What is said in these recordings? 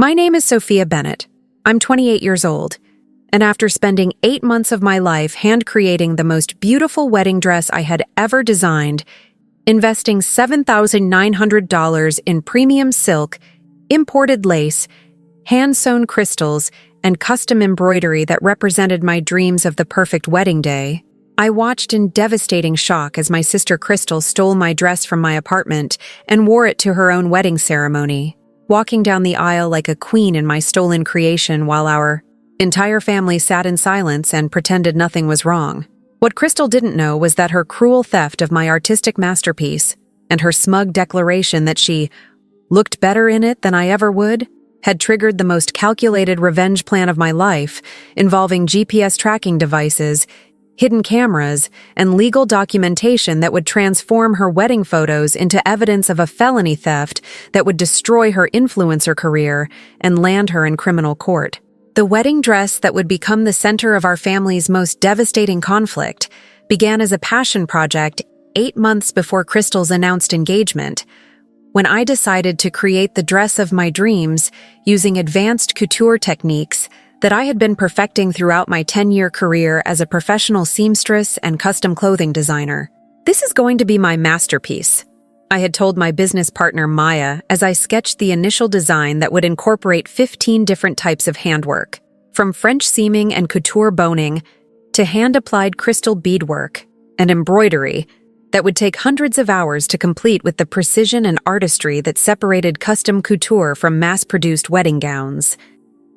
My name is Sophia Bennett. I'm 28 years old, and after spending 8 months of my life hand-creating the most beautiful wedding dress I had ever designed, investing $7,900 in premium silk, imported lace, hand-sewn crystals, and custom embroidery that represented my dreams of the perfect wedding day, I watched in devastating shock as my sister Crystal stole my dress from my apartment and wore it to her own wedding ceremony, walking down the aisle like a queen in my stolen creation while our entire family sat in silence and pretended nothing was wrong. What Crystal didn't know was that her cruel theft of my artistic masterpiece and her smug declaration that she looked better in it than I ever would had triggered the most calculated revenge plan of my life, involving GPS tracking devices, hidden cameras, and legal documentation that would transform her wedding photos into evidence of a felony theft that would destroy her influencer career and land her in criminal court. The wedding dress that would become the center of our family's most devastating conflict began as a passion project 8 months before Crystal's announced engagement, when I decided to create the dress of my dreams using advanced couture techniques that I had been perfecting throughout my 10-year career as a professional seamstress and custom clothing designer. "This is going to be my masterpiece," I had told my business partner Maya as I sketched the initial design that would incorporate 15 different types of handwork, from French seaming and couture boning to hand-applied crystal beadwork and embroidery that would take hundreds of hours to complete with the precision and artistry that separated custom couture from mass-produced wedding gowns.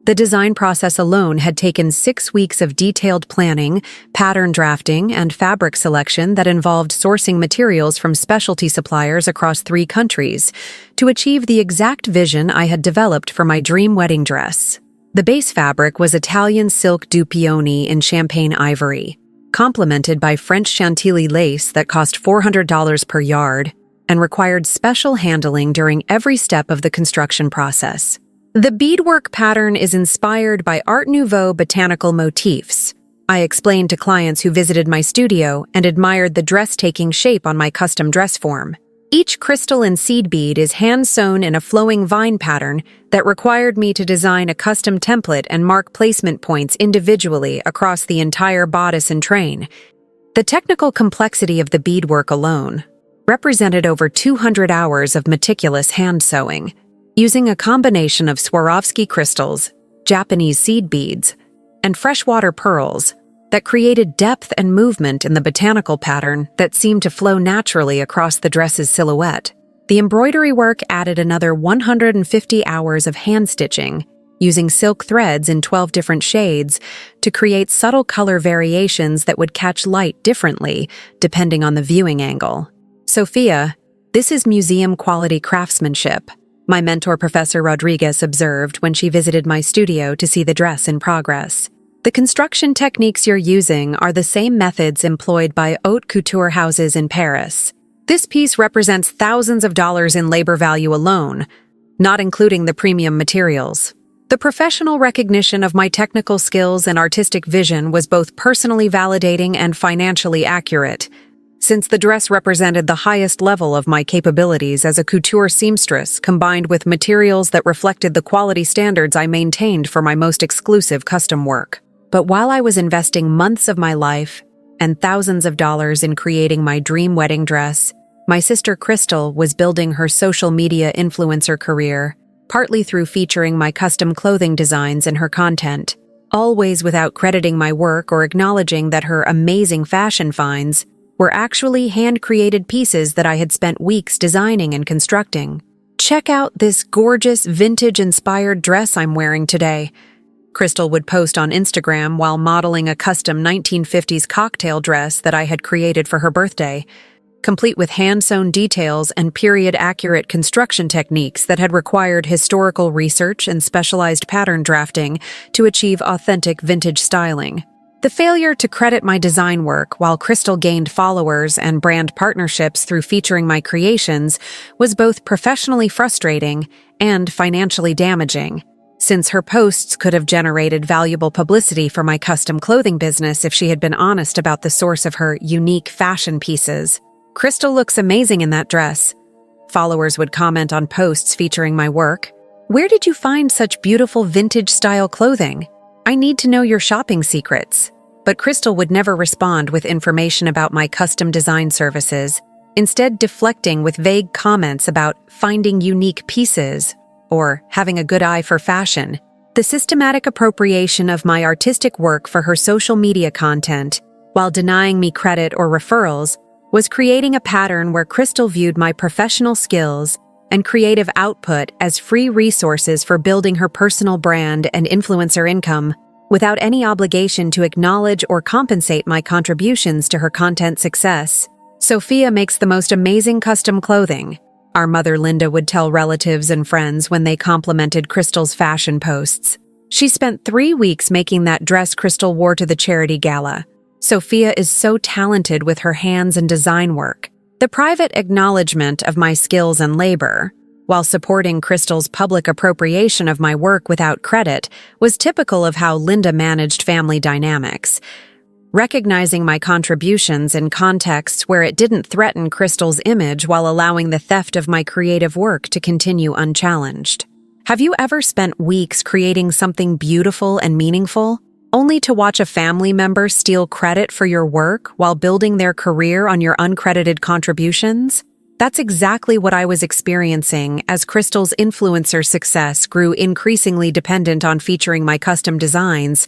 The design process alone had taken 6 weeks of detailed planning, pattern drafting, and fabric selection that involved sourcing materials from specialty suppliers across 3 countries to achieve the exact vision I had developed for my dream wedding dress. The base fabric was Italian silk Dupioni in champagne ivory, complemented by French Chantilly lace that cost $400 per yard and required special handling during every step of the construction process. The beadwork pattern is inspired by Art Nouveau botanical motifs, I explained to clients who visited my studio and admired the dress-taking shape on my custom dress form. Each crystal and seed bead is hand-sewn in a flowing vine pattern that required me to design a custom template and mark placement points individually across the entire bodice and train. The technical complexity of the beadwork alone represented over 200 hours of meticulous hand-sewing, using a combination of Swarovski crystals, Japanese seed beads, and freshwater pearls that created depth and movement in the botanical pattern that seemed to flow naturally across the dress's silhouette. The embroidery work added another 150 hours of hand-stitching, using silk threads in 12 different shades to create subtle color variations that would catch light differently depending on the viewing angle. "Sophia, this is museum-quality craftsmanship," my mentor Professor Rodriguez observed when she visited my studio to see the dress in progress. "The construction techniques you're using are the same methods employed by haute couture houses in Paris. This piece represents thousands of dollars in labor value alone, not including the premium materials." The professional recognition of my technical skills and artistic vision was both personally validating and financially accurate, since the dress represented the highest level of my capabilities as a couture seamstress combined with materials that reflected the quality standards I maintained for my most exclusive custom work. But while I was investing months of my life and thousands of dollars in creating my dream wedding dress, my sister Crystal was building her social media influencer career, partly through featuring my custom clothing designs in her content, always without crediting my work or acknowledging that her amazing fashion finds were actually hand-created pieces that I had spent weeks designing and constructing. "Check out this gorgeous vintage-inspired dress I'm wearing today," Crystal would post on Instagram while modeling a custom 1950s cocktail dress that I had created for her birthday, complete with hand-sewn details and period-accurate construction techniques that had required historical research and specialized pattern drafting to achieve authentic vintage styling. The failure to credit my design work while Crystal gained followers and brand partnerships through featuring my creations was both professionally frustrating and financially damaging, since her posts could have generated valuable publicity for my custom clothing business if she had been honest about the source of her unique fashion pieces. "Crystal looks amazing in that dress," followers would comment on posts featuring my work, Where did you find such beautiful vintage-style clothing? I need to know your shopping secrets." But Crystal would never respond with information about my custom design services, instead deflecting with vague comments about finding unique pieces or having a good eye for fashion. The systematic appropriation of my artistic work for her social media content, while denying me credit or referrals, was creating a pattern where Crystal viewed my professional skills and creative output as free resources for building her personal brand and influencer income, without any obligation to acknowledge or compensate my contributions to her content success. "Sophia makes the most amazing custom clothing," our mother Linda would tell relatives and friends when they complimented Crystal's fashion posts. "She spent 3 weeks making that dress Crystal wore to the charity gala. Sophia is so talented with her hands and design work." The private acknowledgement of my skills and labor, while supporting Crystal's public appropriation of my work without credit, was typical of how Linda managed family dynamics, recognizing my contributions in contexts where it didn't threaten Crystal's image while allowing the theft of my creative work to continue unchallenged. Have you ever spent weeks creating something beautiful and meaningful, only to watch a family member steal credit for your work while building their career on your uncredited contributions? That's exactly what I was experiencing as Crystal's influencer success grew increasingly dependent on featuring my custom designs,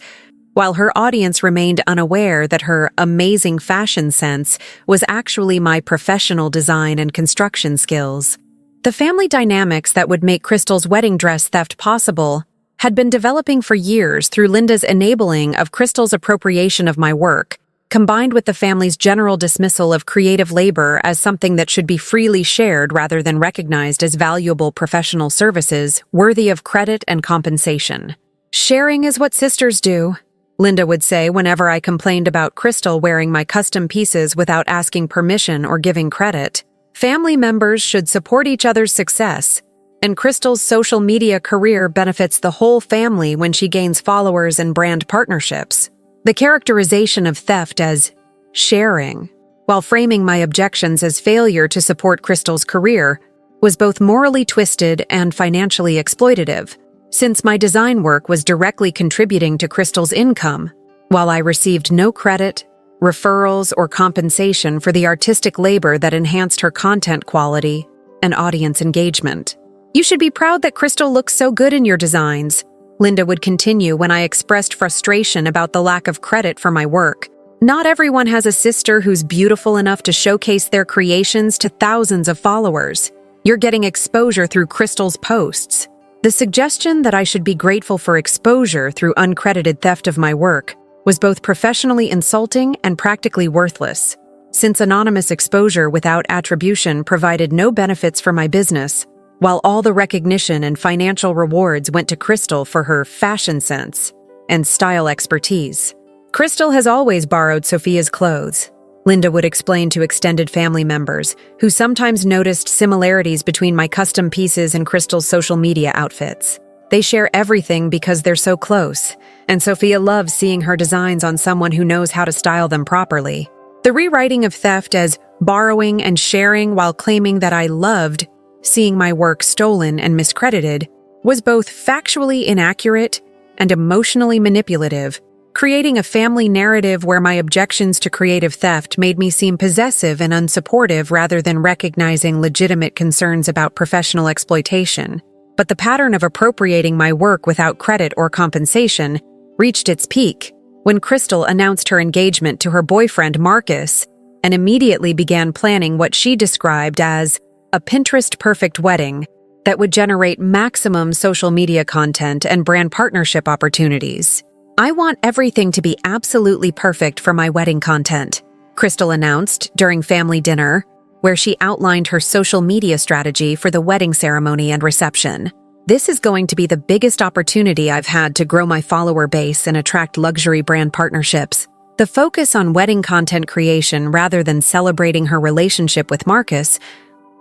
while her audience remained unaware that her amazing fashion sense was actually my professional design and construction skills. The family dynamics that would make Crystal's wedding dress theft possible had been developing for years through Linda's enabling of Crystal's appropriation of my work, combined with the family's general dismissal of creative labor as something that should be freely shared rather than recognized as valuable professional services worthy of credit and compensation. "Sharing is what sisters do," Linda would say whenever I complained about Crystal wearing my custom pieces without asking permission or giving credit. "Family members should support each other's success, and Crystal's social media career benefits the whole family when she gains followers and brand partnerships." The characterization of theft as sharing, while framing my objections as failure to support Crystal's career, was both morally twisted and financially exploitative, since my design work was directly contributing to Crystal's income, while I received no credit, referrals, or compensation for the artistic labor that enhanced her content quality and audience engagement. "You should be proud that Crystal looks so good in your designs," Linda would continue when I expressed frustration about the lack of credit for my work. "Not everyone has a sister who's beautiful enough to showcase their creations to thousands of followers. You're getting exposure through Crystal's posts." The suggestion that I should be grateful for exposure through uncredited theft of my work was both professionally insulting and practically worthless, since anonymous exposure without attribution provided no benefits for my business, while all the recognition and financial rewards went to Crystal for her fashion sense and style expertise. "Crystal has always borrowed Sophia's clothes," Linda would explain to extended family members, who sometimes noticed similarities between my custom pieces and Crystal's social media outfits. "They share everything because they're so close, and Sophia loves seeing her designs on someone who knows how to style them properly." The rewriting of theft as borrowing and sharing while claiming that I loved seeing my work stolen and miscredited was both factually inaccurate and emotionally manipulative, creating a family narrative where my objections to creative theft made me seem possessive and unsupportive rather than recognizing legitimate concerns about professional exploitation. But the pattern of appropriating my work without credit or compensation reached its peak when Crystal announced her engagement to her boyfriend Marcus and immediately began planning what she described as a Pinterest-perfect wedding that would generate maximum social media content and brand partnership opportunities. "I want everything to be absolutely perfect for my wedding content," Crystal announced during family dinner, where she outlined her social media strategy for the wedding ceremony and reception. "This is going to be the biggest opportunity I've had to grow my follower base and attract luxury brand partnerships." The focus on wedding content creation rather than celebrating her relationship with Marcus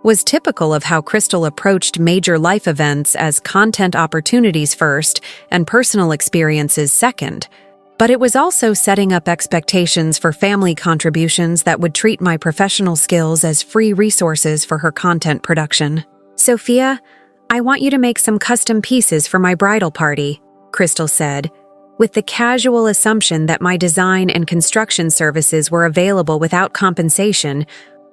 was typical of how Crystal approached major life events as content opportunities first and personal experiences second. But it was also setting up expectations for family contributions that would treat my professional skills as free resources for her content production. "Sophia, "I want you to make some custom pieces for my bridal party," Crystal said, with the casual assumption that my design and construction services were available without compensation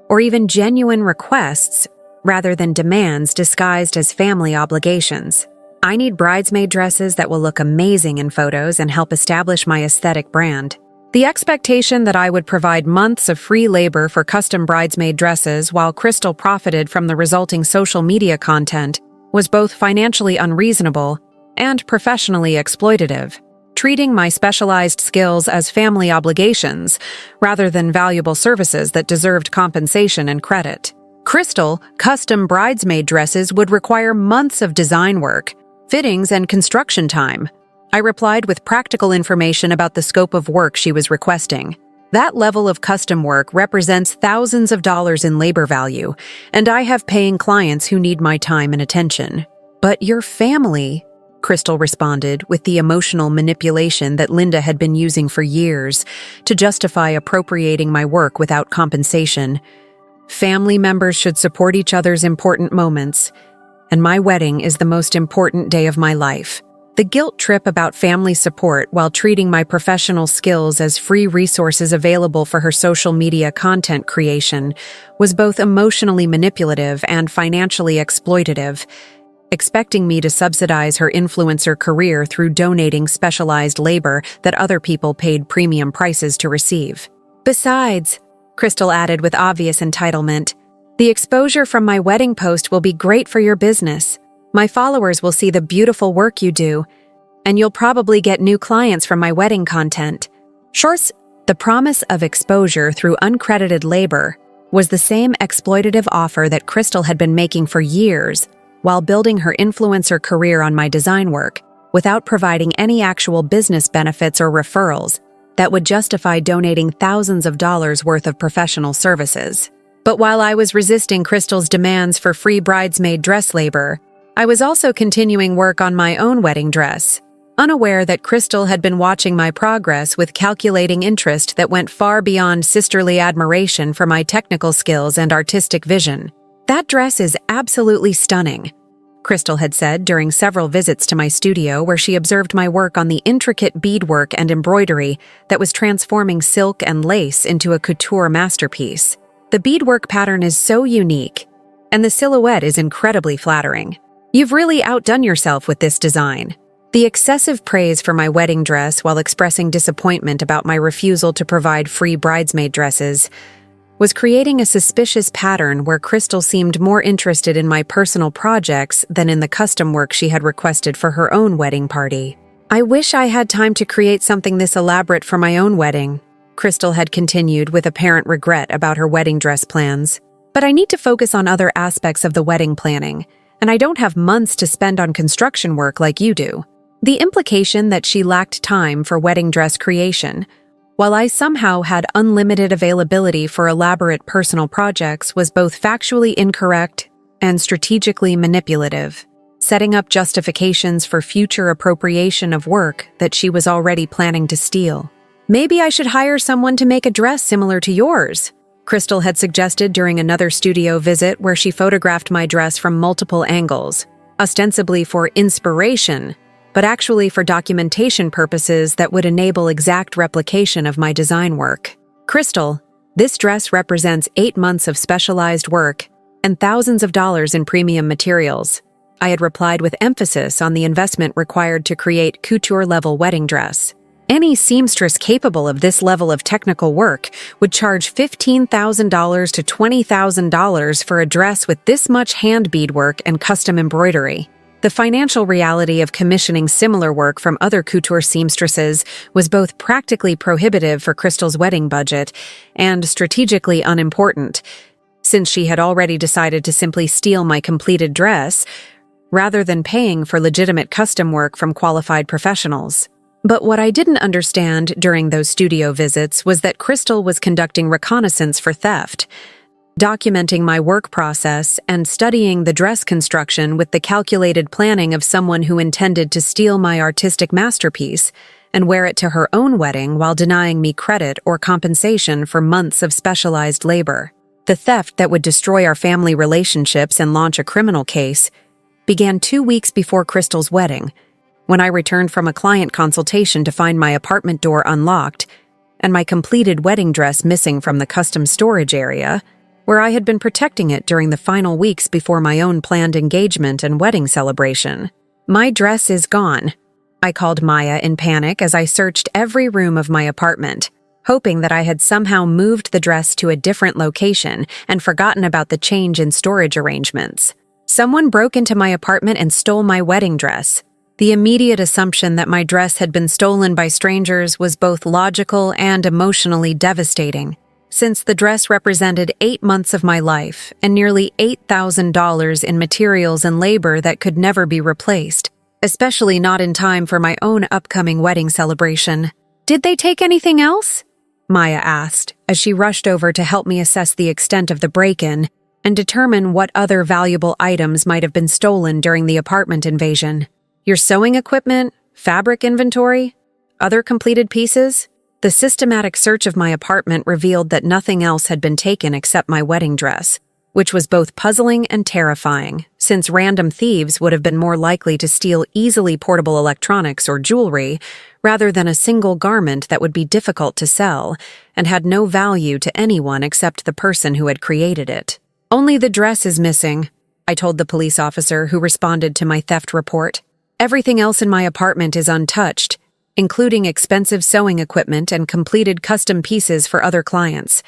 or even genuine requests rather than demands disguised as family obligations. "I need bridesmaid dresses that will look amazing in photos and help establish my aesthetic brand." The expectation that I would provide months of free labor for custom bridesmaid dresses while Crystal profited from the resulting social media content was both financially unreasonable and professionally exploitative, treating my specialized skills as family obligations rather than valuable services that deserved compensation and credit. Crystal custom bridesmaid dresses would require months of design work, fittings, and construction time. I replied with practical information about the scope of work she was requesting. That level of custom work represents thousands of dollars in labor value, and I have paying clients who need my time and attention. "But your family," Crystal responded with the emotional manipulation that Linda had been using for years to justify appropriating my work without compensation. "Family members should support each other's important moments, and my wedding is the most important day of my life." The guilt trip about family support while treating my professional skills as free resources available for her social media content creation was both emotionally manipulative and financially exploitative, expecting me to subsidize her influencer career through donating specialized labor that other people paid premium prices to receive. "Besides," Crystal added with obvious entitlement, "the exposure from my wedding post will be great for your business. My followers will see the beautiful work you do, and you'll probably get new clients from my wedding content." The promise of exposure through uncredited labor was the same exploitative offer that Crystal had been making for years while building her influencer career on my design work, without providing any actual business benefits or referrals that would justify donating thousands of dollars worth of professional services. But while I was resisting Crystal's demands for free bridesmaid dress labor, I was also continuing work on my own wedding dress, unaware that Crystal had been watching my progress with calculating interest that went far beyond sisterly admiration for my technical skills and artistic vision. "That dress is absolutely stunning," Crystal had said during several visits to my studio where she observed my work on the intricate beadwork and embroidery that was transforming silk and lace into a couture masterpiece. "The beadwork pattern is so unique, and the silhouette is incredibly flattering. You've really outdone yourself with this design." The excessive praise for my wedding dress while expressing disappointment about my refusal to provide free bridesmaid dresses was creating a suspicious pattern where Crystal seemed more interested in my personal projects than in the custom work she had requested for her own wedding party. "I wish I had time to create something this elaborate for my own wedding," Crystal had continued with apparent regret about her wedding dress plans. "But I need to focus on other aspects of the wedding planning, and I don't have months to spend on construction work like you do." The implication that she lacked time for wedding dress creation, while I somehow had unlimited availability for elaborate personal projects, was both factually incorrect and strategically manipulative, setting up justifications for future appropriation of work that she was already planning to steal. "Maybe I should hire someone to make a dress similar to yours," Crystal had suggested during another studio visit where she photographed my dress from multiple angles, ostensibly for inspiration, but actually for documentation purposes that would enable exact replication of my design work. "Crystal, this dress represents 8 months of specialized work and thousands of dollars in premium materials," I had replied with emphasis on the investment required to create couture-level wedding dress. "Any seamstress capable of this level of technical work would charge $15,000 to $20,000 for a dress with this much hand beadwork and custom embroidery." The financial reality of commissioning similar work from other couture seamstresses was both practically prohibitive for Crystal's wedding budget and strategically unimportant, since she had already decided to simply steal my completed dress rather than paying for legitimate custom work from qualified professionals. But what I didn't understand during those studio visits was that Crystal was conducting reconnaissance for theft, documenting my work process and studying the dress construction with the calculated planning of someone who intended to steal my artistic masterpiece and wear it to her own wedding while denying me credit or compensation for months of specialized labor. The theft that would destroy our family relationships and launch a criminal case began 2 weeks before Crystal's wedding, when I returned from a client consultation to find my apartment door unlocked and my completed wedding dress missing from the custom storage area, where I had been protecting it during the final weeks before my own planned engagement and wedding celebration. "My dress is gone," I called Maya in panic as I searched every room of my apartment, hoping that I had somehow moved the dress to a different location and forgotten about the change in storage arrangements. Someone broke into my apartment and stole my wedding dress. The immediate assumption that my dress had been stolen by strangers was both logical and emotionally devastating, since the dress represented 8 months of my life and nearly $8,000 in materials and labor that could never be replaced, especially not in time for my own upcoming wedding celebration. "Did they take anything else?" Maya asked, as she rushed over to help me assess the extent of the break-in and determine what other valuable items might have been stolen during the apartment invasion. "Your sewing equipment, fabric inventory, other completed pieces?" The systematic search of my apartment revealed that nothing else had been taken except my wedding dress, which was both puzzling and terrifying, since random thieves would have been more likely to steal easily portable electronics or jewelry rather than a single garment that would be difficult to sell and had no value to anyone except the person who had created it. "Only the dress is missing," I told the police officer who responded to my theft report. "Everything else in my apartment is untouched, including expensive sewing equipment and completed custom pieces for other clients."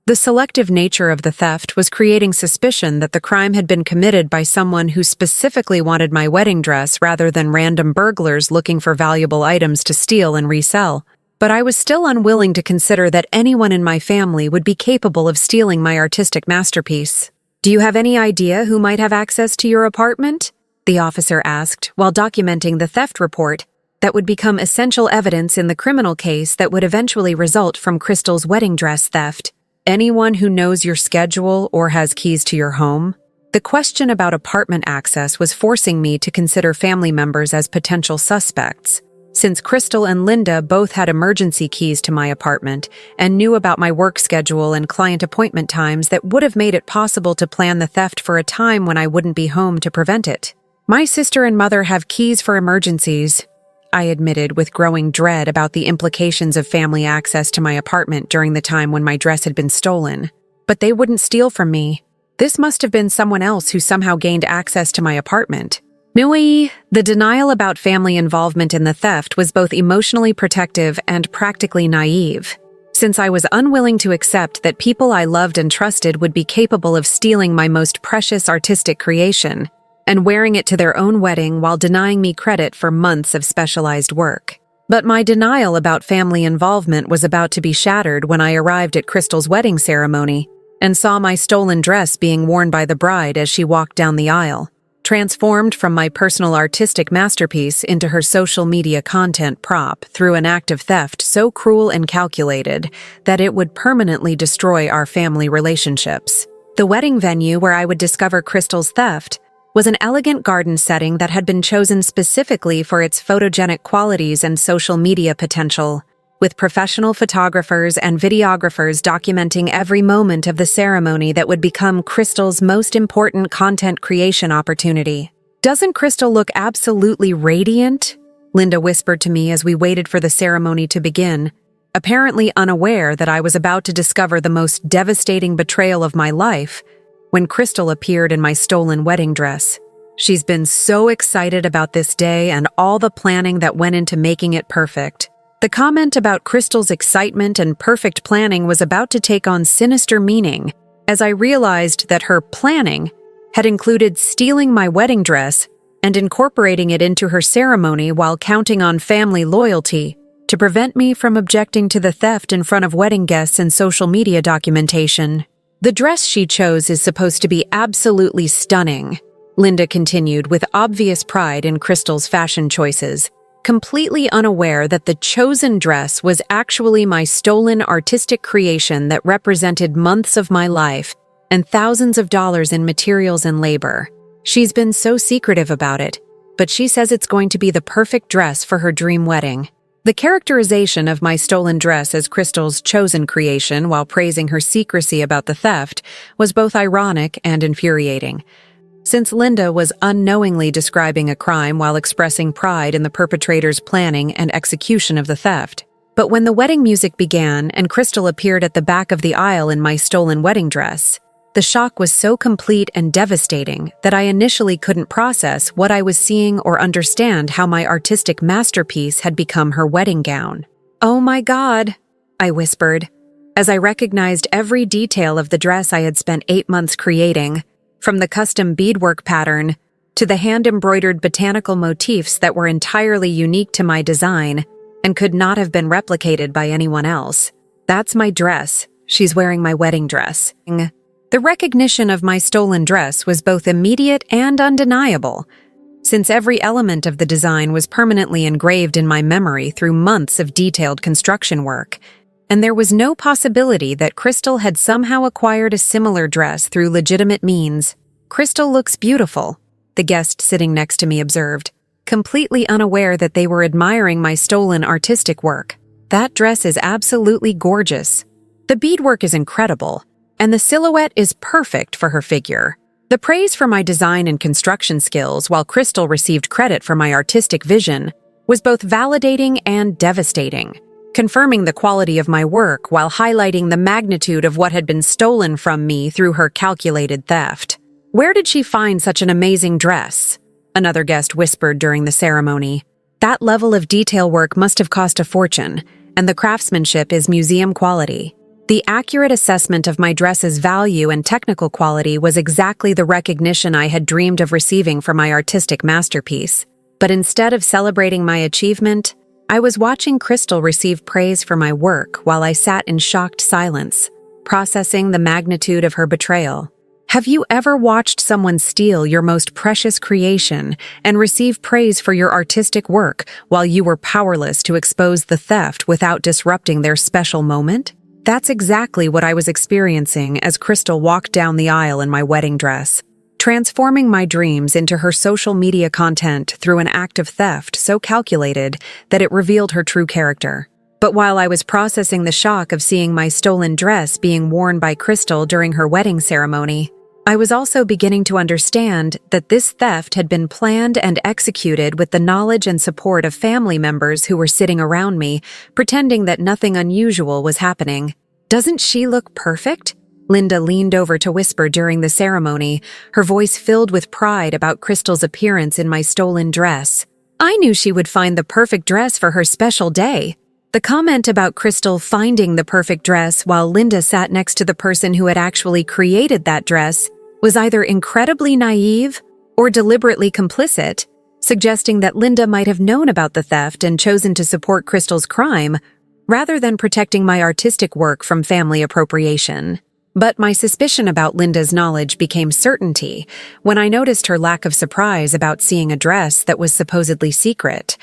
The selective nature of the theft was creating suspicion that the crime had been committed by someone who specifically wanted my wedding dress rather than random burglars looking for valuable items to steal and resell. But I was still unwilling to consider that anyone in my family would be capable of stealing my artistic masterpiece. "Do you have any idea who might have access to your apartment?" the officer asked while documenting the theft report that would become essential evidence in the criminal case that would eventually result from Crystal's wedding dress theft. "Anyone who knows your schedule or has keys to your home?" The question about apartment access was forcing me to consider family members as potential suspects, since Crystal and Linda both had emergency keys to my apartment and knew about my work schedule and client appointment times that would have made it possible to plan the theft for a time when I wouldn't be home to prevent it. "My sister and mother have keys for emergencies," I admitted with growing dread about the implications of family access to my apartment during the time when my dress had been stolen. "But they wouldn't steal from me. This must have been someone else who somehow gained access to my apartment." The denial about family involvement in the theft was both emotionally protective and practically naive, since I was unwilling to accept that people I loved and trusted would be capable of stealing my most precious artistic creation and wearing it to their own wedding while denying me credit for months of specialized work. But my denial about family involvement was about to be shattered when I arrived at Crystal's wedding ceremony and saw my stolen dress being worn by the bride as she walked down the aisle, transformed from my personal artistic masterpiece into her social media content prop through an act of theft so cruel and calculated that it would permanently destroy our family relationships. The wedding venue where I would discover Crystal's theft was an elegant garden setting that had been chosen specifically for its photogenic qualities and social media potential, with professional photographers and videographers documenting every moment of the ceremony that would become Crystal's most important content creation opportunity. "Doesn't Crystal look absolutely radiant?" Linda whispered to me as we waited for the ceremony to begin, apparently unaware that I was about to discover the most devastating betrayal of my life when Crystal appeared in my stolen wedding dress. "She's been so excited about this day and all the planning that went into making it perfect." The comment about Crystal's excitement and perfect planning was about to take on sinister meaning as I realized that her planning had included stealing my wedding dress and incorporating it into her ceremony while counting on family loyalty to prevent me from objecting to the theft in front of wedding guests and social media documentation. "The dress she chose is supposed to be absolutely stunning," Linda continued with obvious pride in Crystal's fashion choices, completely unaware that the chosen dress was actually my stolen artistic creation that represented months of my life and thousands of dollars in materials and labor. "She's been so secretive about it, but she says it's going to be the perfect dress for her dream wedding." The characterization of my stolen dress as Crystal's chosen creation while praising her secrecy about the theft was both ironic and infuriating. since Linda was unknowingly describing a crime while expressing pride in the perpetrator's planning and execution of the theft. But when the wedding music began and Crystal appeared at the back of the aisle in my stolen wedding dress, the shock was so complete and devastating that I initially couldn't process what I was seeing or understand how my artistic masterpiece had become her wedding gown. "Oh my God," I whispered, as I recognized every detail of the dress I had spent 8 months creating, from the custom beadwork pattern to the hand-embroidered botanical motifs that were entirely unique to my design and could not have been replicated by anyone else. "That's my dress. She's wearing my wedding dress." The recognition of my stolen dress was both immediate and undeniable, since every element of the design was permanently engraved in my memory through months of detailed construction work, and there was no possibility that Crystal had somehow acquired a similar dress through legitimate means. "Crystal looks beautiful," the guest sitting next to me observed, completely unaware that they were admiring my stolen artistic work. "That dress is absolutely gorgeous. The beadwork is incredible, and the silhouette is perfect for her figure." The praise for my design and construction skills, while Crystal received credit for my artistic vision, was both validating and devastating, confirming the quality of my work while highlighting the magnitude of what had been stolen from me through her calculated theft. "Where did she find such an amazing dress?" another guest whispered during the ceremony. "That level of detail work must have cost a fortune, and the craftsmanship is museum quality." The accurate assessment of my dress's value and technical quality was exactly the recognition I had dreamed of receiving for my artistic masterpiece. But instead of celebrating my achievement, I was watching Crystal receive praise for my work while I sat in shocked silence, processing the magnitude of her betrayal. Have you ever watched someone steal your most precious creation and receive praise for your artistic work while you were powerless to expose the theft without disrupting their special moment? That's exactly what I was experiencing as Crystal walked down the aisle in my wedding dress, transforming my dreams into her social media content through an act of theft so calculated that it revealed her true character. But while I was processing the shock of seeing my stolen dress being worn by Crystal during her wedding ceremony, I was also beginning to understand that this theft had been planned and executed with the knowledge and support of family members who were sitting around me, pretending that nothing unusual was happening. "Doesn't she look perfect?" Linda leaned over to whisper during the ceremony, her voice filled with pride about Crystal's appearance in my stolen dress. "I knew she would find the perfect dress for her special day." The comment about Crystal finding the perfect dress while Linda sat next to the person who had actually created that dress was either incredibly naive or deliberately complicit, suggesting that Linda might have known about the theft and chosen to support Crystal's crime, rather than protecting my artistic work from family appropriation. But my suspicion about Linda's knowledge became certainty when I noticed her lack of surprise about seeing a dress that was supposedly secret,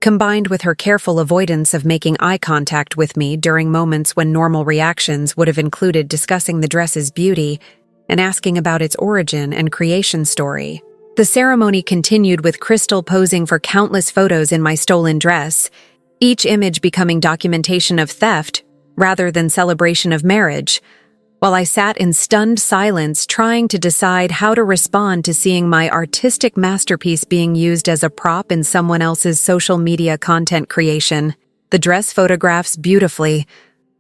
combined with her careful avoidance of making eye contact with me during moments when normal reactions would have included discussing the dress's beauty and asking about its origin and creation story. The ceremony continued with Crystal posing for countless photos in my stolen dress, each image becoming documentation of theft rather than celebration of marriage, while I sat in stunned silence trying to decide how to respond to seeing my artistic masterpiece being used as a prop in someone else's social media content creation. The dress photographs beautifully,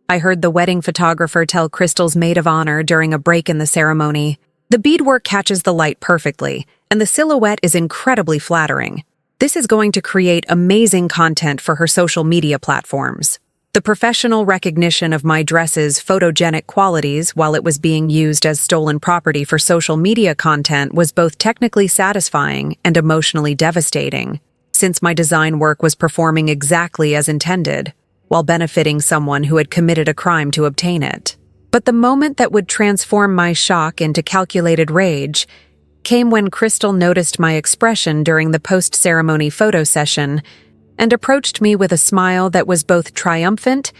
I heard the wedding photographer tell Crystal's maid of honor during a break in the ceremony. The beadwork catches the light perfectly, and the silhouette is incredibly flattering. This is going to create amazing content for her social media platforms. The professional recognition of my dress's photogenic qualities while it was being used as stolen property for social media content was both technically satisfying and emotionally devastating, since my design work was performing exactly as intended, while benefiting someone who had committed a crime to obtain it. But the moment that would transform my shock into calculated rage came when Crystal noticed my expression during the post-ceremony photo session and approached me with a smile that was both triumphant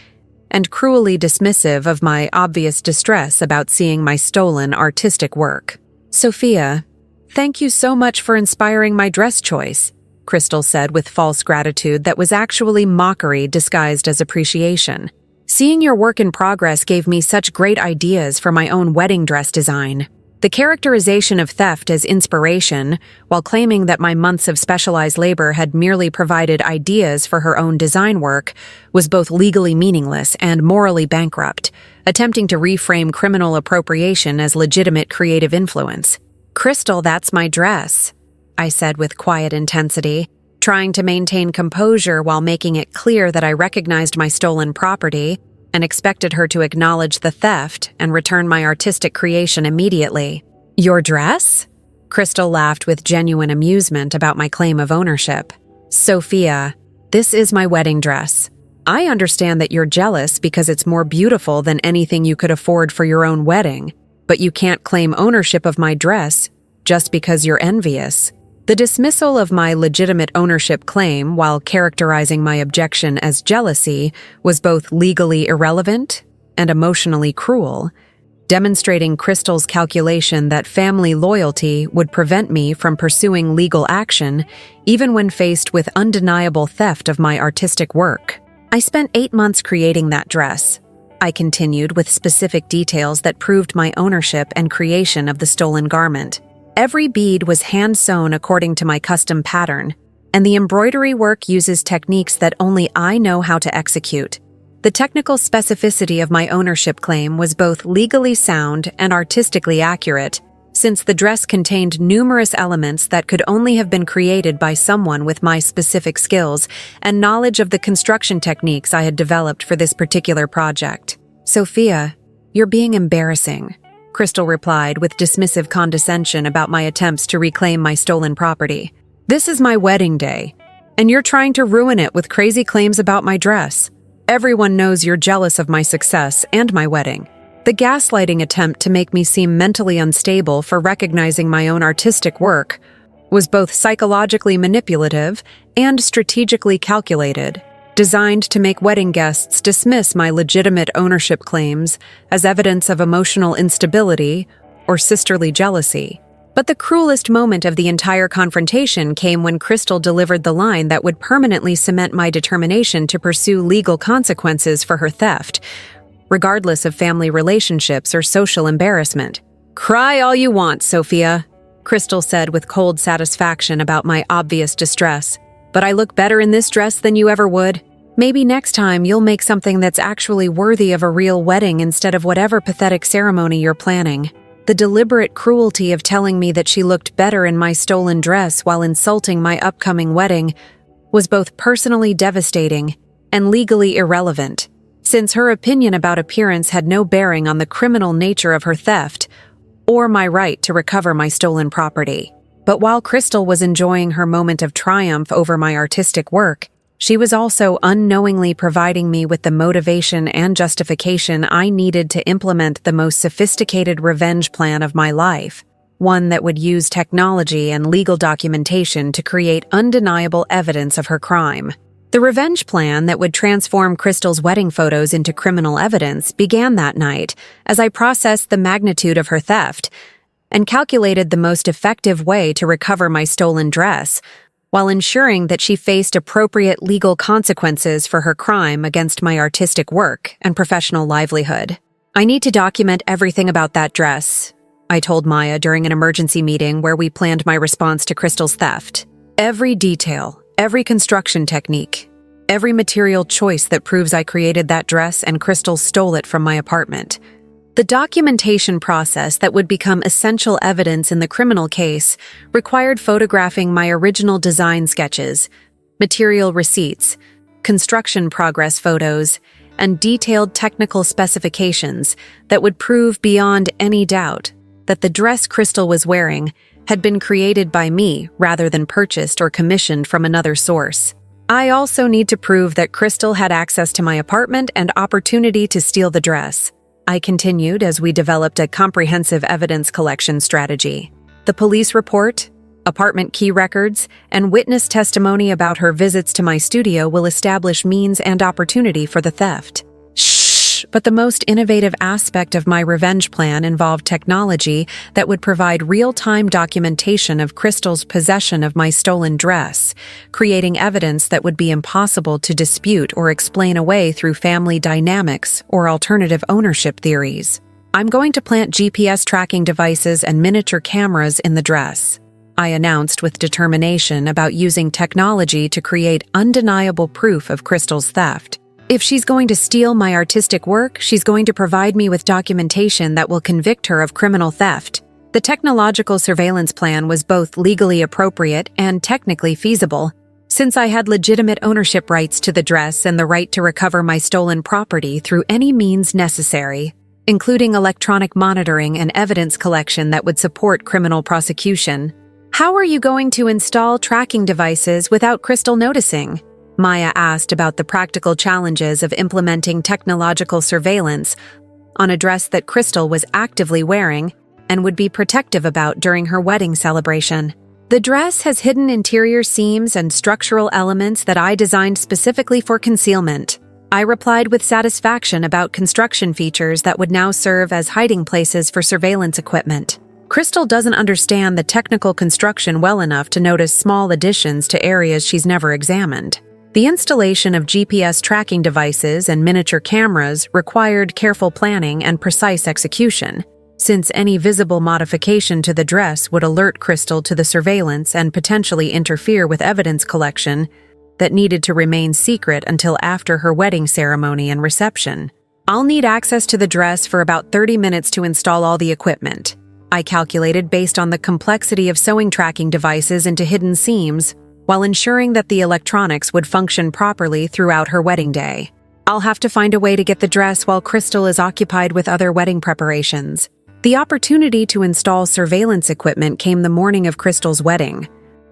and cruelly dismissive of my obvious distress about seeing my stolen artistic work. "Sophia, thank you so much for inspiring my dress choice," Crystal said with false gratitude that was actually mockery disguised as appreciation. "Seeing your work in progress gave me such great ideas for my own wedding dress design." The characterization of theft as inspiration, while claiming that my months of specialized labor had merely provided ideas for her own design work, was both legally meaningless and morally bankrupt, attempting to reframe criminal appropriation as legitimate creative influence. "Crystal, that's my dress," I said with quiet intensity, trying to maintain composure while making it clear that I recognized my stolen property and expected her to acknowledge the theft and return my artistic creation immediately. "Your dress?" Crystal laughed with genuine amusement about my claim of ownership. "Sophia, this is my wedding dress. I understand that you're jealous because it's more beautiful than anything you could afford for your own wedding, but you can't claim ownership of my dress just because you're envious." The dismissal of my legitimate ownership claim while characterizing my objection as jealousy was both legally irrelevant and emotionally cruel, demonstrating Crystal's calculation that family loyalty would prevent me from pursuing legal action even when faced with undeniable theft of my artistic work. "I spent 8 months creating that dress," I continued with specific details that proved my ownership and creation of the stolen garment. "Every bead was hand-sewn according to my custom pattern, and the embroidery work uses techniques that only I know how to execute." The technical specificity of my ownership claim was both legally sound and artistically accurate, since the dress contained numerous elements that could only have been created by someone with my specific skills and knowledge of the construction techniques I had developed for this particular project. "Sophia, you're being embarrassing," Crystal replied with dismissive condescension about my attempts to reclaim my stolen property. "This is my wedding day, and you're trying to ruin it with crazy claims about my dress. Everyone knows you're jealous of my success and my wedding." The gaslighting attempt to make me seem mentally unstable for recognizing my own artistic work was both psychologically manipulative and strategically calculated, designed to make wedding guests dismiss my legitimate ownership claims as evidence of emotional instability or sisterly jealousy. But the cruelest moment of the entire confrontation came when Crystal delivered the line that would permanently cement my determination to pursue legal consequences for her theft, regardless of family relationships or social embarrassment. "Cry all you want, Sophia," Crystal said with cold satisfaction about my obvious distress. "But I look better in this dress than you ever would. Maybe next time you'll make something that's actually worthy of a real wedding instead of whatever pathetic ceremony you're planning." The deliberate cruelty of telling me that she looked better in my stolen dress while insulting my upcoming wedding was both personally devastating and legally irrelevant, since her opinion about appearance had no bearing on the criminal nature of her theft or my right to recover my stolen property. But while Crystal was enjoying her moment of triumph over my artistic work, she was also unknowingly providing me with the motivation and justification I needed to implement the most sophisticated revenge plan of my life, one that would use technology and legal documentation to create undeniable evidence of her crime. The revenge plan that would transform Crystal's wedding photos into criminal evidence began that night as I processed the magnitude of her theft and calculated the most effective way to recover my stolen dress, while ensuring that she faced appropriate legal consequences for her crime against my artistic work and professional livelihood. "I need to document everything about that dress," I told Maya during an emergency meeting where we planned my response to Crystal's theft. "Every detail, every construction technique, every material choice that proves I created that dress and Crystal stole it from my apartment." The documentation process that would become essential evidence in the criminal case required photographing my original design sketches, material receipts, construction progress photos, and detailed technical specifications that would prove beyond any doubt that the dress Crystal was wearing had been created by me rather than purchased or commissioned from another source. I also need to prove that Crystal had access to my apartment and opportunity to steal the dress, I continued as we developed a comprehensive evidence collection strategy. The police report, apartment key records, and witness testimony about her visits to my studio will establish means and opportunity for the theft. But the most innovative aspect of my revenge plan involved technology that would provide real-time documentation of Crystal's possession of my stolen dress, creating evidence that would be impossible to dispute or explain away through family dynamics or alternative ownership theories. I'm going to plant GPS tracking devices and miniature cameras in the dress, I announced with determination about using technology to create undeniable proof of Crystal's theft. If she's going to steal my artistic work, she's going to provide me with documentation that will convict her of criminal theft. The technological surveillance plan was both legally appropriate and technically feasible, since I had legitimate ownership rights to the dress and the right to recover my stolen property through any means necessary, including electronic monitoring and evidence collection that would support criminal prosecution. How are you going to install tracking devices without Crystal noticing? Maya asked about the practical challenges of implementing technological surveillance on a dress that Crystal was actively wearing and would be protective about during her wedding celebration. The dress has hidden interior seams and structural elements that I designed specifically for concealment. I replied with satisfaction about construction features that would now serve as hiding places for surveillance equipment. Crystal doesn't understand the technical construction well enough to notice small additions to areas she's never examined. The installation of GPS tracking devices and miniature cameras required careful planning and precise execution, since any visible modification to the dress would alert Crystal to the surveillance and potentially interfere with evidence collection that needed to remain secret until after her wedding ceremony and reception. I'll need access to the dress for about 30 minutes to install all the equipment, I calculated based on the complexity of sewing tracking devices into hidden seams, while ensuring that the electronics would function properly throughout her wedding day. I'll have to find a way to get the dress while Crystal is occupied with other wedding preparations. The opportunity to install surveillance equipment came the morning of Crystal's wedding,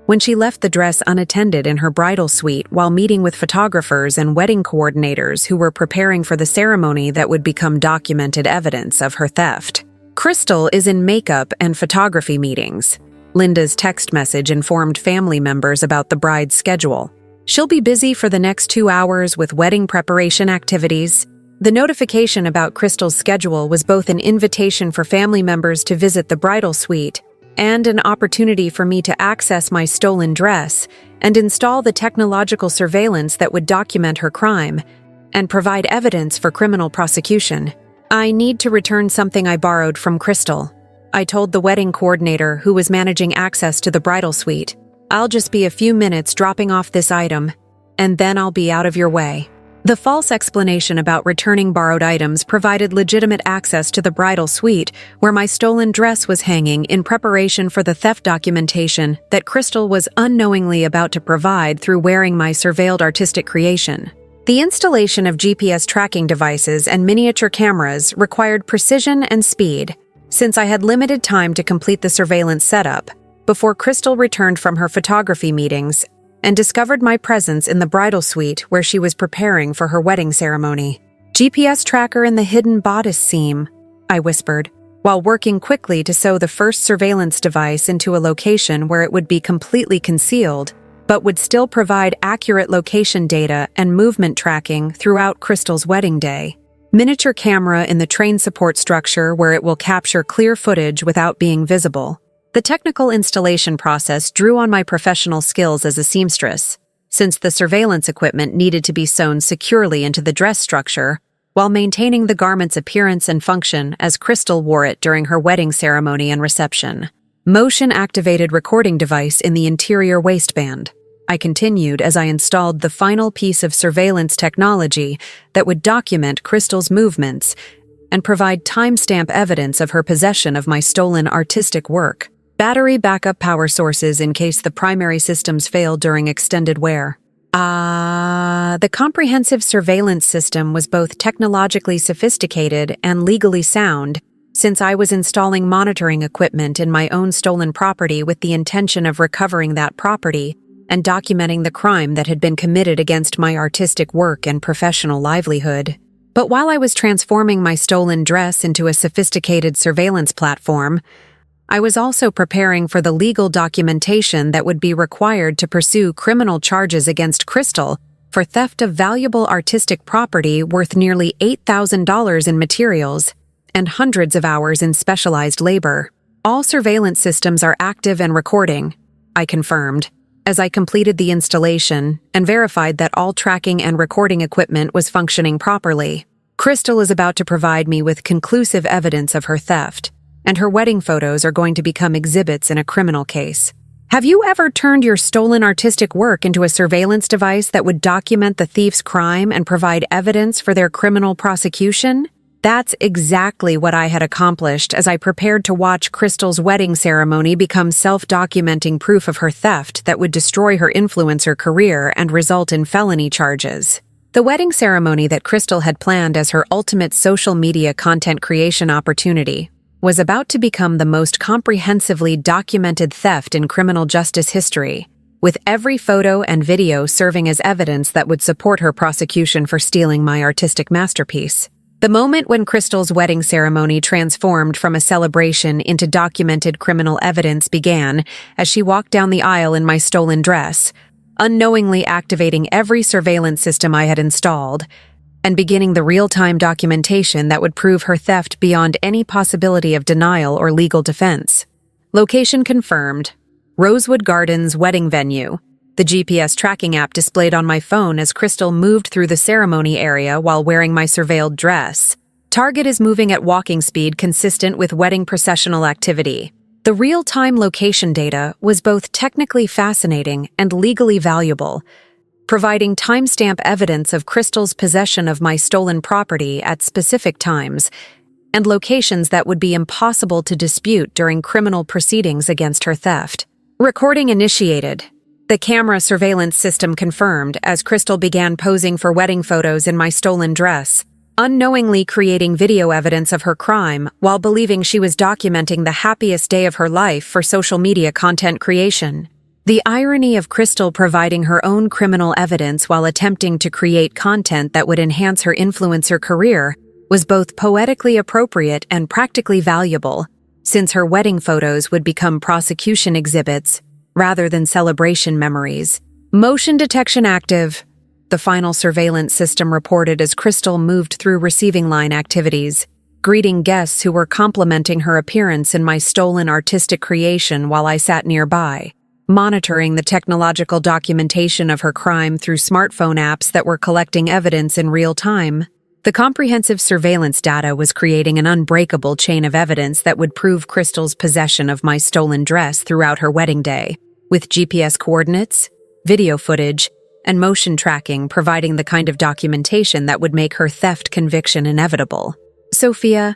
when she left the dress unattended in her bridal suite while meeting with photographers and wedding coordinators who were preparing for the ceremony that would become documented evidence of her theft. Crystal is in makeup and photography meetings. Linda's text message informed family members about the bride's schedule. She'll be busy for the next 2 hours with wedding preparation activities. The notification about Crystal's schedule was both an invitation for family members to visit the bridal suite and an opportunity for me to access my stolen dress and install the technological surveillance that would document her crime and provide evidence for criminal prosecution. I need to return something I borrowed from Crystal, I told the wedding coordinator who was managing access to the bridal suite. I'll just be a few minutes dropping off this item, and then I'll be out of your way. The false explanation about returning borrowed items provided legitimate access to the bridal suite where my stolen dress was hanging in preparation for the theft documentation that Crystal was unknowingly about to provide through wearing my surveilled artistic creation. The installation of GPS tracking devices and miniature cameras required precision and speed, since I had limited time to complete the surveillance setup before Crystal returned from her photography meetings and discovered my presence in the bridal suite where she was preparing for her wedding ceremony. GPS tracker in the hidden bodice seam, I whispered, while working quickly to sew the first surveillance device into a location where it would be completely concealed, but would still provide accurate location data and movement tracking throughout Crystal's wedding day. Miniature camera in the train support structure where it will capture clear footage without being visible. The technical installation process drew on my professional skills as a seamstress, since the surveillance equipment needed to be sewn securely into the dress structure while maintaining the garment's appearance and function as Crystal wore it during her wedding ceremony and reception. Motion-activated recording device in the interior waistband, I continued as I installed the final piece of surveillance technology that would document Crystal's movements and provide timestamp evidence of her possession of my stolen artistic work. Battery backup power sources in case the primary systems failed during extended wear. The comprehensive surveillance system was both technologically sophisticated and legally sound, since I was installing monitoring equipment in my own stolen property with the intention of recovering that property and documenting the crime that had been committed against my artistic work and professional livelihood. But while I was transforming my stolen dress into a sophisticated surveillance platform, I was also preparing for the legal documentation that would be required to pursue criminal charges against Crystal for theft of valuable artistic property worth nearly $8,000 in materials and hundreds of hours in specialized labor. All surveillance systems are active and recording, I confirmed, as I completed the installation and verified that all tracking and recording equipment was functioning properly. Crystal is about to provide me with conclusive evidence of her theft, and her wedding photos are going to become exhibits in a criminal case. Have you ever turned your stolen artistic work into a surveillance device that would document the thief's crime and provide evidence for their criminal prosecution? That's exactly what I had accomplished as I prepared to watch Crystal's wedding ceremony become self-documenting proof of her theft that would destroy her influencer career and result in felony charges. The wedding ceremony that Crystal had planned as her ultimate social media content creation opportunity was about to become the most comprehensively documented theft in criminal justice history, with every photo and video serving as evidence that would support her prosecution for stealing my artistic masterpiece. The moment when Crystal's wedding ceremony transformed from a celebration into documented criminal evidence began as she walked down the aisle in my stolen dress, unknowingly activating every surveillance system I had installed, and beginning the real-time documentation that would prove her theft beyond any possibility of denial or legal defense. Location confirmed: Rosewood Gardens wedding venue. The GPS tracking app displayed on my phone as Crystal moved through the ceremony area while wearing my surveilled dress. Target is moving at walking speed consistent with wedding processional activity. The real-time location data was both technically fascinating and legally valuable, providing timestamp evidence of Crystal's possession of my stolen property at specific times and locations that would be impossible to dispute during criminal proceedings against her theft. Recording initiated. The camera surveillance system confirmed as Crystal began posing for wedding photos in my stolen dress, unknowingly creating video evidence of her crime while believing she was documenting the happiest day of her life for social media content creation. The irony of Crystal providing her own criminal evidence while attempting to create content that would enhance her influencer career was both poetically appropriate and practically valuable, since her wedding photos would become prosecution exhibits rather than celebration memories. Motion detection active. The final surveillance system reported as Crystal moved through receiving line activities, greeting guests who were complimenting her appearance in my stolen artistic creation while I sat nearby, monitoring the technological documentation of her crime through smartphone apps that were collecting evidence in real time. The comprehensive surveillance data was creating an unbreakable chain of evidence that would prove Crystal's possession of my stolen dress throughout her wedding day, with GPS coordinates, video footage, and motion tracking providing the kind of documentation that would make her theft conviction inevitable. "Sophia,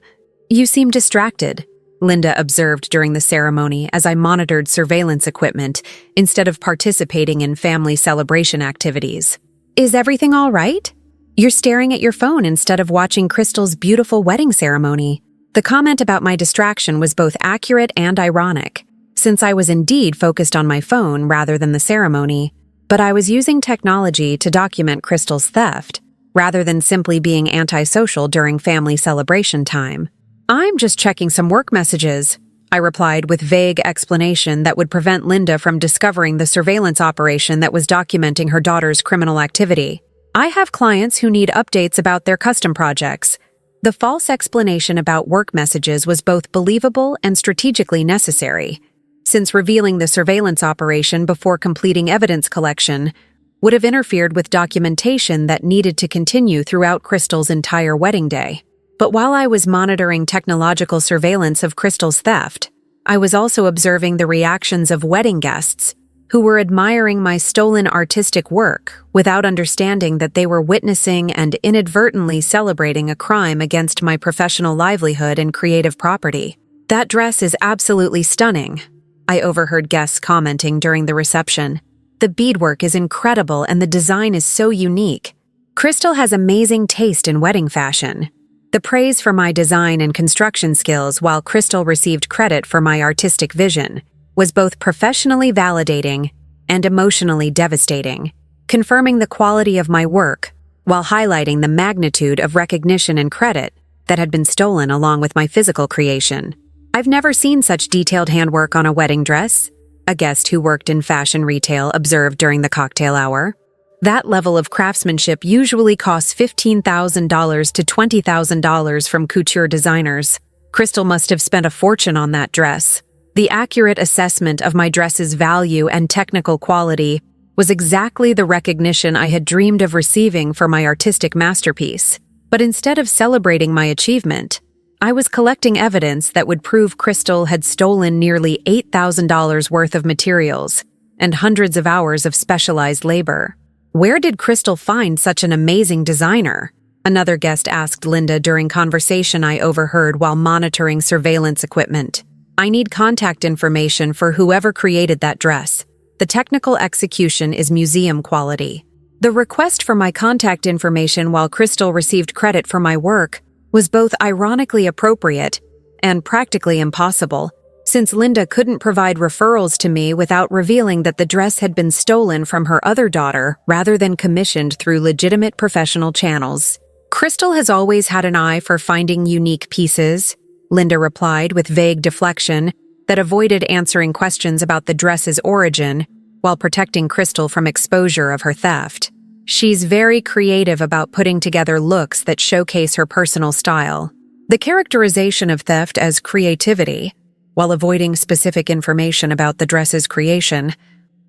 you seem distracted," Linda observed during the ceremony as I monitored surveillance equipment instead of participating in family celebration activities. "Is everything all right? You're staring at your phone instead of watching Crystal's beautiful wedding ceremony." The comment about my distraction was both accurate and ironic, since I was indeed focused on my phone rather than the ceremony, but I was using technology to document Crystal's theft, rather than simply being antisocial during family celebration time. "I'm just checking some work messages," I replied with vague explanation that would prevent Linda from discovering the surveillance operation that was documenting her daughter's criminal activity. "I have clients who need updates about their custom projects." The false explanation about work messages was both believable and strategically necessary, since revealing the surveillance operation before completing evidence collection would have interfered with documentation that needed to continue throughout Crystal's entire wedding day. But while I was monitoring technological surveillance of Crystal's theft, I was also observing the reactions of wedding guests who were admiring my stolen artistic work without understanding that they were witnessing and inadvertently celebrating a crime against my professional livelihood and creative property. "That dress is absolutely stunning," I overheard guests commenting during the reception. "The beadwork is incredible and the design is so unique. Crystal has amazing taste in wedding fashion." The praise for my design and construction skills, while Crystal received credit for my artistic vision, was both professionally validating and emotionally devastating, confirming the quality of my work while highlighting the magnitude of recognition and credit that had been stolen along with my physical creation. "I've never seen such detailed handwork on a wedding dress," a guest who worked in fashion retail observed during the cocktail hour. "That level of craftsmanship usually costs $15,000 to $20,000 from couture designers. Crystal must have spent a fortune on that dress." The accurate assessment of my dress's value and technical quality was exactly the recognition I had dreamed of receiving for my artistic masterpiece. But instead of celebrating my achievement, I was collecting evidence that would prove Crystal had stolen nearly $8,000 worth of materials and hundreds of hours of specialized labor. Where did Crystal find such an amazing designer? Another guest asked Linda during conversation I overheard while monitoring surveillance equipment. I need contact information for whoever created that dress. The technical execution is museum quality. The request for my contact information while Crystal received credit for my work was both ironically appropriate and practically impossible, since Linda couldn't provide referrals to me without revealing that the dress had been stolen from her other daughter rather than commissioned through legitimate professional channels. Crystal has always had an eye for finding unique pieces, Linda replied with vague deflection that avoided answering questions about the dress's origin while protecting Crystal from exposure of her theft. She's very creative about putting together looks that showcase her personal style. The characterization of theft as creativity, while avoiding specific information about the dress's creation,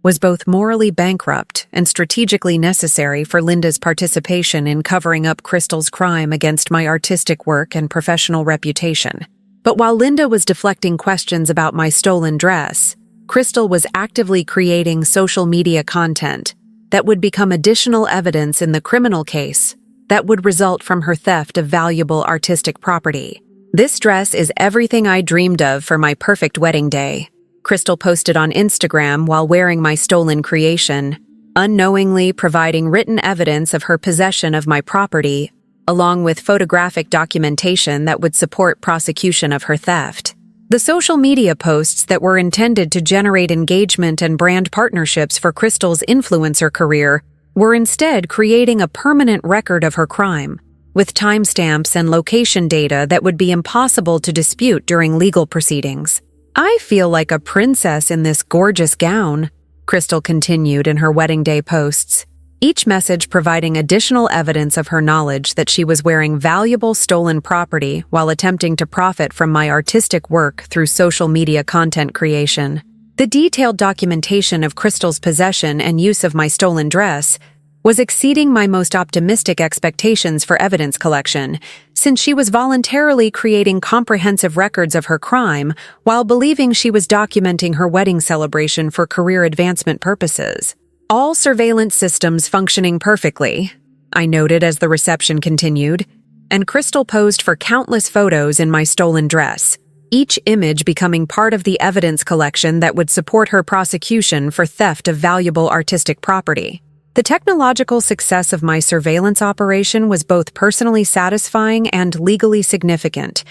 was both morally bankrupt and strategically necessary for Linda's participation in covering up Crystal's crime against my artistic work and professional reputation. But while Linda was deflecting questions about my stolen dress, Crystal was actively creating social media content that would become additional evidence in the criminal case that would result from her theft of valuable artistic property. "This dress is everything I dreamed of for my perfect wedding day," Crystal posted on Instagram while wearing my stolen creation, unknowingly providing written evidence of her possession of my property, along with photographic documentation that would support prosecution of her theft. The social media posts that were intended to generate engagement and brand partnerships for Crystal's influencer career were instead creating a permanent record of her crime, with timestamps and location data that would be impossible to dispute during legal proceedings. "I feel like a princess in this gorgeous gown," Crystal continued in her wedding day posts, each message providing additional evidence of her knowledge that she was wearing valuable stolen property while attempting to profit from my artistic work through social media content creation. The detailed documentation of Crystal's possession and use of my stolen dress was exceeding my most optimistic expectations for evidence collection, since she was voluntarily creating comprehensive records of her crime while believing she was documenting her wedding celebration for career advancement purposes. "All surveillance systems functioning perfectly," I noted as the reception continued, and Crystal posed for countless photos in my stolen dress, each image becoming part of the evidence collection that would support her prosecution for theft of valuable artistic property. The technological success of my surveillance operation was both personally satisfying and legally significant,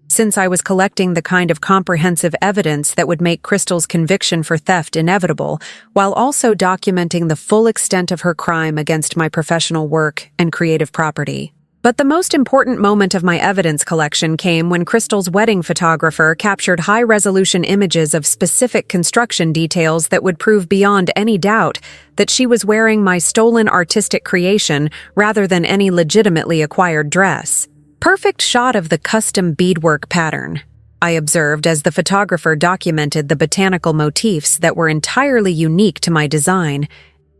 since I was collecting the kind of comprehensive evidence that would make Crystal's conviction for theft inevitable, while also documenting the full extent of her crime against my professional work and creative property. But the most important moment of my evidence collection came when Crystal's wedding photographer captured high-resolution images of specific construction details that would prove beyond any doubt that she was wearing my stolen artistic creation rather than any legitimately acquired dress. "Perfect shot of the custom beadwork pattern," I observed as the photographer documented the botanical motifs that were entirely unique to my design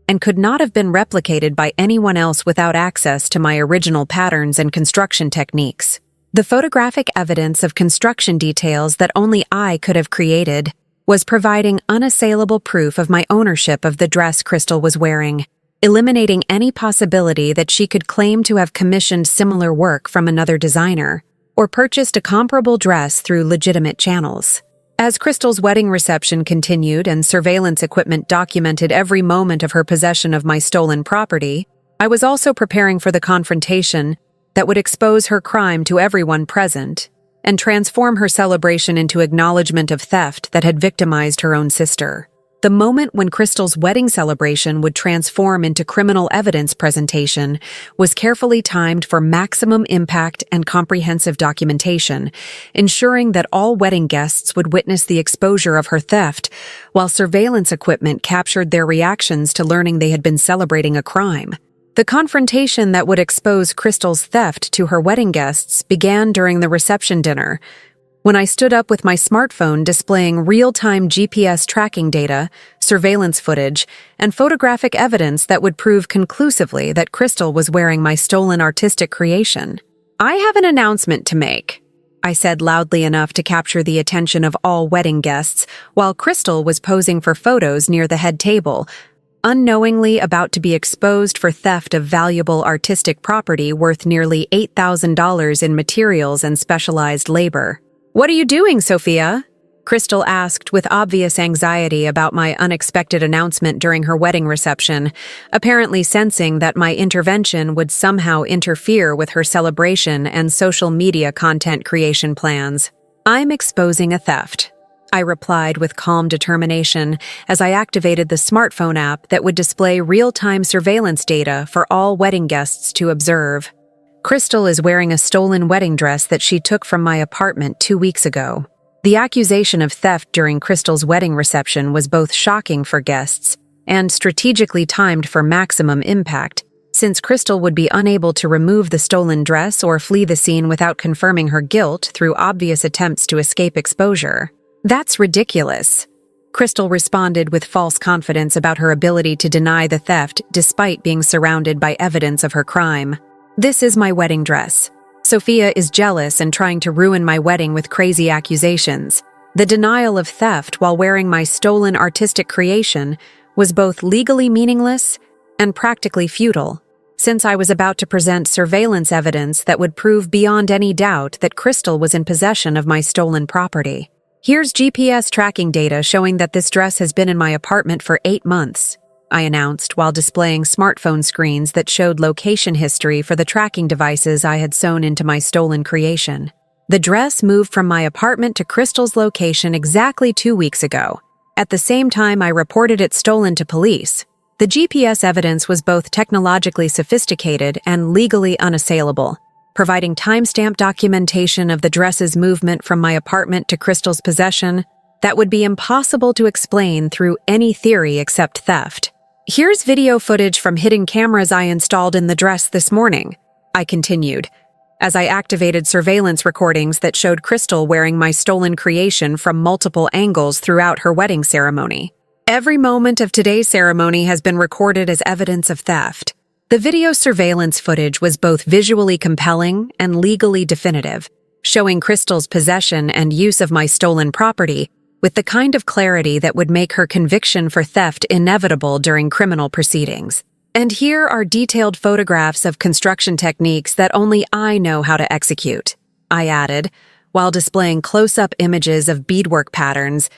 and could not have been replicated by anyone else without access to my original patterns and construction techniques. The photographic evidence of construction details that only I could have created was providing unassailable proof of my ownership of the dress Crystal was wearing, eliminating any possibility that she could claim to have commissioned similar work from another designer or purchased a comparable dress through legitimate channels. As Crystal's wedding reception continued and surveillance equipment documented every moment of her possession of my stolen property, I was also preparing for the confrontation that would expose her crime to everyone present and transform her celebration into acknowledgement of theft that had victimized her own sister. The moment when Crystal's wedding celebration would transform into criminal evidence presentation was carefully timed for maximum impact and comprehensive documentation, ensuring that all wedding guests would witness the exposure of her theft, while surveillance equipment captured their reactions to learning they had been celebrating a crime. The confrontation that would expose Crystal's theft to her wedding guests began during the reception dinner, When I stood up with my smartphone displaying real-time GPS tracking data, surveillance footage, and photographic evidence that would prove conclusively that Crystal was wearing my stolen artistic creation. "I have an announcement to make," I said loudly enough to capture the attention of all wedding guests, while Crystal was posing for photos near the head table, unknowingly about to be exposed for theft of valuable artistic property worth nearly $8,000 in materials and specialized labor. "What are you doing, Sophia?" Crystal asked with obvious anxiety about my unexpected announcement during her wedding reception, apparently sensing that my intervention would somehow interfere with her celebration and social media content creation plans. "I'm exposing a theft," I replied with calm determination as I activated the smartphone app that would display real-time surveillance data for all wedding guests to observe. "Crystal is wearing a stolen wedding dress that she took from my apartment 2 weeks ago." The accusation of theft during Crystal's wedding reception was both shocking for guests and strategically timed for maximum impact, since Crystal would be unable to remove the stolen dress or flee the scene without confirming her guilt through obvious attempts to escape exposure. "That's ridiculous," Crystal responded with false confidence about her ability to deny the theft despite being surrounded by evidence of her crime. "This is my wedding dress. Sophia is jealous and trying to ruin my wedding with crazy accusations." The denial of theft while wearing my stolen artistic creation was both legally meaningless and practically futile, since I was about to present surveillance evidence that would prove beyond any doubt that Crystal was in possession of my stolen property. "Here's GPS tracking data showing that this dress has been in my apartment for 8 months. I announced while displaying smartphone screens that showed location history for the tracking devices I had sewn into my stolen creation. The dress moved from my apartment to Crystal's location exactly 2 weeks ago. At the same time I reported it stolen to police. The GPS evidence was both technologically sophisticated and legally unassailable, providing timestamp documentation of the dress's movement from my apartment to Crystal's possession that would be impossible to explain through any theory except theft. Here's video footage from hidden cameras I installed in the dress this morning, I continued, as I activated surveillance recordings that showed Crystal wearing my stolen creation from multiple angles throughout her wedding ceremony. Every moment of today's ceremony has been recorded as evidence of theft. The video surveillance footage was both visually compelling and legally definitive, showing Crystal's possession and use of my stolen property with the kind of clarity that would make her conviction for theft inevitable during criminal proceedings. And here are detailed photographs of construction techniques that only I know how to execute, I added, while displaying close-up images of beadwork patterns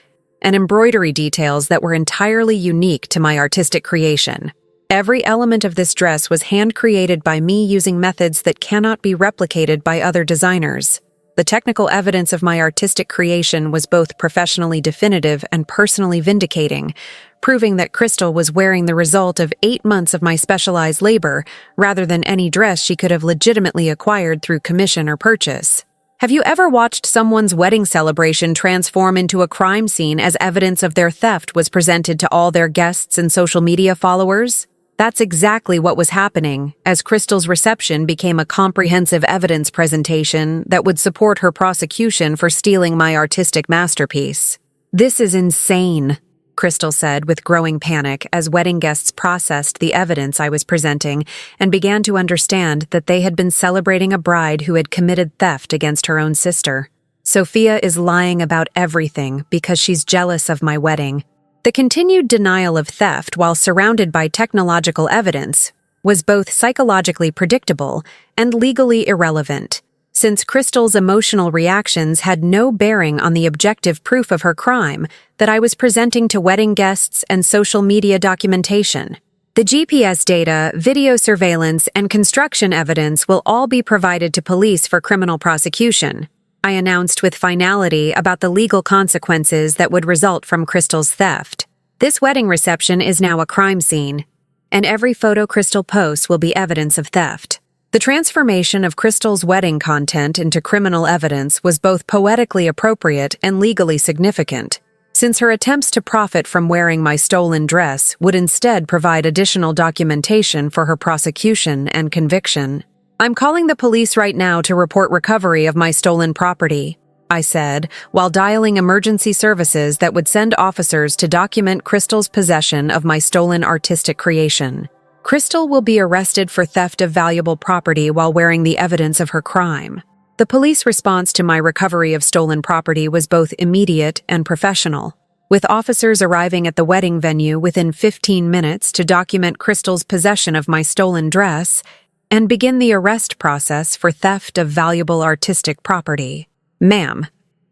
and embroidery details that were entirely unique to my artistic creation. Every element of this dress was hand-created by me using methods that cannot be replicated by other designers. The technical evidence of my artistic creation was both professionally definitive and personally vindicating, proving that Crystal was wearing the result of 8 months of my specialized labor rather than any dress she could have legitimately acquired through commission or purchase. Have you ever watched someone's wedding celebration transform into a crime scene as evidence of their theft was presented to all their guests and social media followers? That's exactly what was happening, as Crystal's reception became a comprehensive evidence presentation that would support her prosecution for stealing my artistic masterpiece. "This is insane," Crystal said with growing panic as wedding guests processed the evidence I was presenting and began to understand that they had been celebrating a bride who had committed theft against her own sister. "Sophia is lying about everything because she's jealous of my wedding." The continued denial of theft while surrounded by technological evidence was both psychologically predictable and legally irrelevant, since Crystal's emotional reactions had no bearing on the objective proof of her crime that I was presenting to wedding guests and social media documentation. The GPS data, video surveillance, and construction evidence will all be provided to police for criminal prosecution, I announced with finality about the legal consequences that would result from Crystal's theft. "This wedding reception is now a crime scene, and every photo Crystal posts will be evidence of theft." The transformation of Crystal's wedding content into criminal evidence was both poetically appropriate and legally significant, since her attempts to profit from wearing my stolen dress would instead provide additional documentation for her prosecution and conviction. "I'm calling the police right now to report recovery of my stolen property," I said, while dialing emergency services that would send officers to document Crystal's possession of my stolen artistic creation. Crystal will be arrested for theft of valuable property while wearing the evidence of her crime. The police response to my recovery of stolen property was both immediate and professional, with officers arriving at the wedding venue within 15 minutes to document Crystal's possession of my stolen dress and begin the arrest process for theft of valuable artistic property. "Ma'am,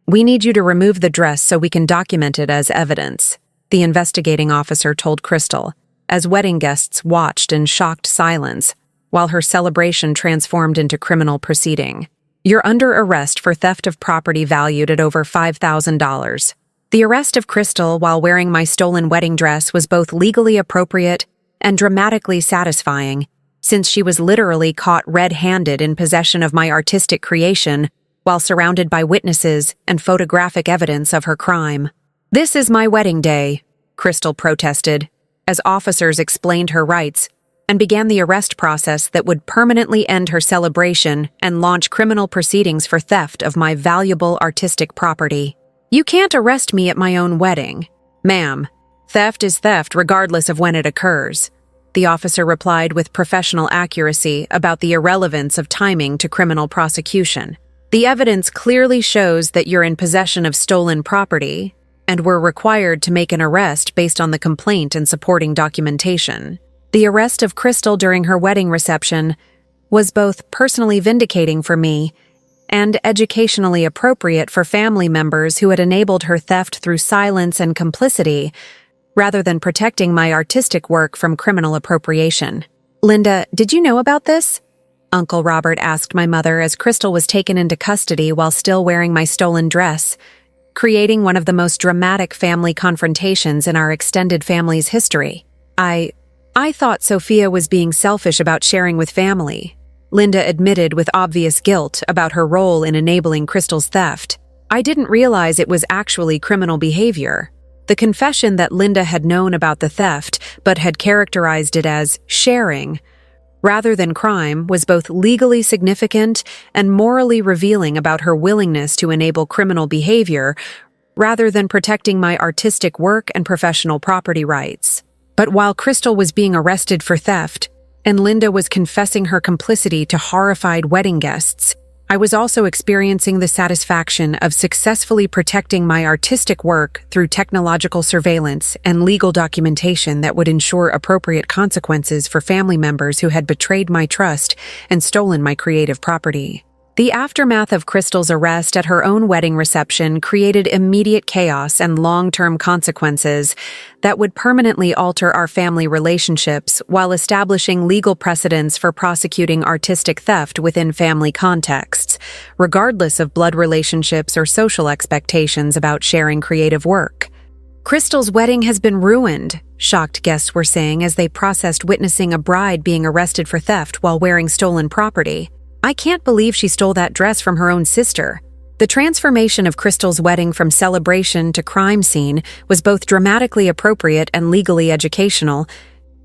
we need you to remove the dress so we can document it as evidence," the investigating officer told Crystal, as wedding guests watched in shocked silence while her celebration transformed into criminal proceeding. "You're under arrest for theft of property valued at over $5,000. The arrest of Crystal while wearing my stolen wedding dress was both legally appropriate and dramatically satisfying, since she was literally caught red-handed in possession of my artistic creation while surrounded by witnesses and photographic evidence of her crime. "This is my wedding day," Crystal protested, as officers explained her rights and began the arrest process that would permanently end her celebration and launch criminal proceedings for theft of my valuable artistic property. "You can't arrest me at my own wedding. Ma'am, theft is theft regardless of when it occurs," the officer replied with professional accuracy about the irrelevance of timing to criminal prosecution. "The evidence clearly shows that you're in possession of stolen property, and we're required to make an arrest based on the complaint and supporting documentation." The arrest of Crystal during her wedding reception was both personally vindicating for me and educationally appropriate for family members who had enabled her theft through silence and complicity, rather than protecting my artistic work from criminal appropriation. "Linda, did you know about this?" Uncle Robert asked my mother as Crystal was taken into custody while still wearing my stolen dress, creating one of the most dramatic family confrontations in our extended family's history. I thought Sophia was being selfish about sharing with family," Linda admitted with obvious guilt about her role in enabling Crystal's theft. "I didn't realize it was actually criminal behavior." The confession that Linda had known about the theft but had characterized it as sharing rather than crime was both legally significant and morally revealing about her willingness to enable criminal behavior rather than protecting my artistic work and professional property rights. But while Crystal was being arrested for theft, and Linda was confessing her complicity to horrified wedding guests, I was also experiencing the satisfaction of successfully protecting my artistic work through technological surveillance and legal documentation that would ensure appropriate consequences for family members who had betrayed my trust and stolen my creative property. The aftermath of Crystal's arrest at her own wedding reception created immediate chaos and long-term consequences that would permanently alter our family relationships while establishing legal precedents for prosecuting artistic theft within family contexts, regardless of blood relationships or social expectations about sharing creative work. "Crystal's wedding has been ruined," shocked guests were saying as they processed witnessing a bride being arrested for theft while wearing stolen property. "I can't believe she stole that dress from her own sister." The transformation of Crystal's wedding from celebration to crime scene was both dramatically appropriate and legally educational,